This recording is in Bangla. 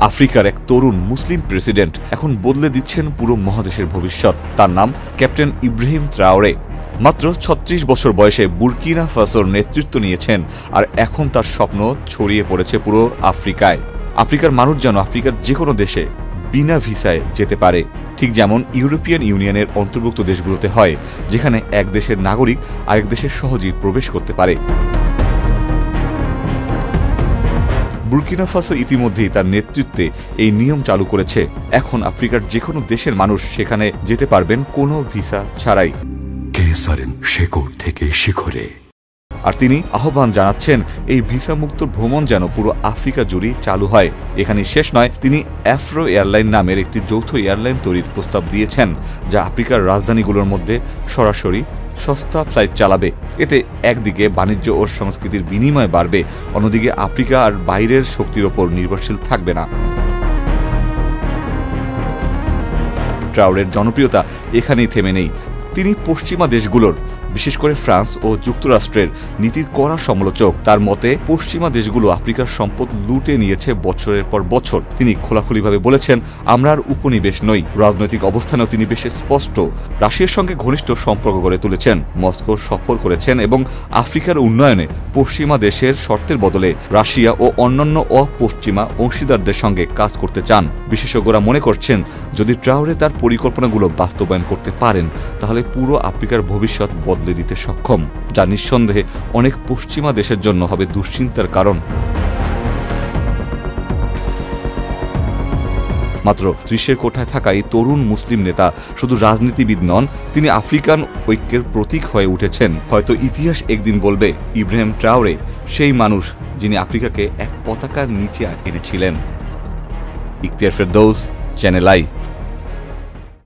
আফ্রিকার এক তরুণ মুসলিম প্রেসিডেন্ট এখন বদলে দিচ্ছেন পুরো মহাদেশের ভবিষ্যৎ। তার নাম ক্যাপ্টেন ইব্রাহিম ট্রাওরে। মাত্র ৩৬ বছর বয়সে বুরকিনা ফাসোর নেতৃত্ব নিয়েছেন, আর এখন তার স্বপ্ন ছড়িয়ে পড়েছে পুরো আফ্রিকায়। আফ্রিকার মানুষ যেন আফ্রিকার যে কোনো দেশে বিনা ভিসায় যেতে পারে, ঠিক যেমন ইউরোপিয়ান ইউনিয়নের অন্তর্ভুক্ত দেশগুলোতে হয়, যেখানে এক দেশের নাগরিক আরেক দেশের সহজেই প্রবেশ করতে পারে। বুরকিনা ফাসো ইতিমধ্যেই তার নেতৃত্বে এই নিয়ম চালু করেছে। এখন আফ্রিকার যে কোনো দেশের মানুষ সেখানে যেতে পারবেন কোনো ভিসা ছাড়াই। শেকড় থেকে শিখরে। আর তিনি আহ্বান জানাচ্ছেন এই ভিসা মুক্ত ভ্রমণ যেন পুরো আফ্রিকা জুড়েই চালু হয়। এখানে শেষ নয়, তিনি আফ্রো এয়ারলাইন নামের একটি যৌথ এয়ারলাইন তৈরির প্রস্তাব দিয়েছেন, যা আফ্রিকার রাজধানীগুলোর মধ্যে সরাসরি সস্তা ফ্লাইট চালাবে। এতে একদিকে বাণিজ্য ও সংস্কৃতির বিনিময় বাড়বে, অন্যদিকে আফ্রিকা আর বাইরের শক্তির ওপর নির্ভরশীল থাকবে না। ট্রাওরের জনপ্রিয়তা এখানেই থেমে নেই। তিনি পশ্চিমা দেশগুলোর, বিশেষ করে ফ্রান্স ও যুক্তরাষ্ট্রের নীতির কড়া সমালোচক। তার মতে পশ্চিমা দেশগুলো আফ্রিকার সম্পদ লুটে নিয়েছে বছরের পর বছর। তিনি খোলাখুলিভাবে বলেছেন, আমরা আর উপনিবেশ নই। রাজনৈতিক অবস্থানেও তিনি বেশ স্পষ্ট। রাশিয়ার সঙ্গে ঘনিষ্ঠ সম্পর্ক গড়ে তুলেছেন, মস্কো সফর করেছেন এবং আফ্রিকার উন্নয়নে পশ্চিমা দেশের শর্তের বদলে রাশিয়া ও অন্যান্য অপশ্চিমা অংশীদারদের সঙ্গে কাজ করতে চান। বিশেষজ্ঞরা মনে করছেন, যদি ট্রাওরে তার পরিকল্পনাগুলো বাস্তবায়ন করতে পারেন, তাহলে পুরো আফ্রিকার ভবিষ্যৎ বদলে দিতে সক্ষম, যা নিঃসন্দেহে অনেক পশ্চিমা দেশের জন্য হবে দুশ্চিন্তার কারণ। মাত্র ৩০-এর কোঠায় থাকা এই তরুণ মুসলিম নেতা শুধু রাজনীতিবিদ নন, তিনি আফ্রিকান ঐক্যের প্রতীক হয়ে উঠেছেন। হয়তো ইতিহাস একদিন বলবে, ইব্রাহিম ট্রাওরে সেই মানুষ যিনি আফ্রিকাকে এক পতাকার নিচে এনেছিলেন। Ikhtiyar Ferdous, channel I.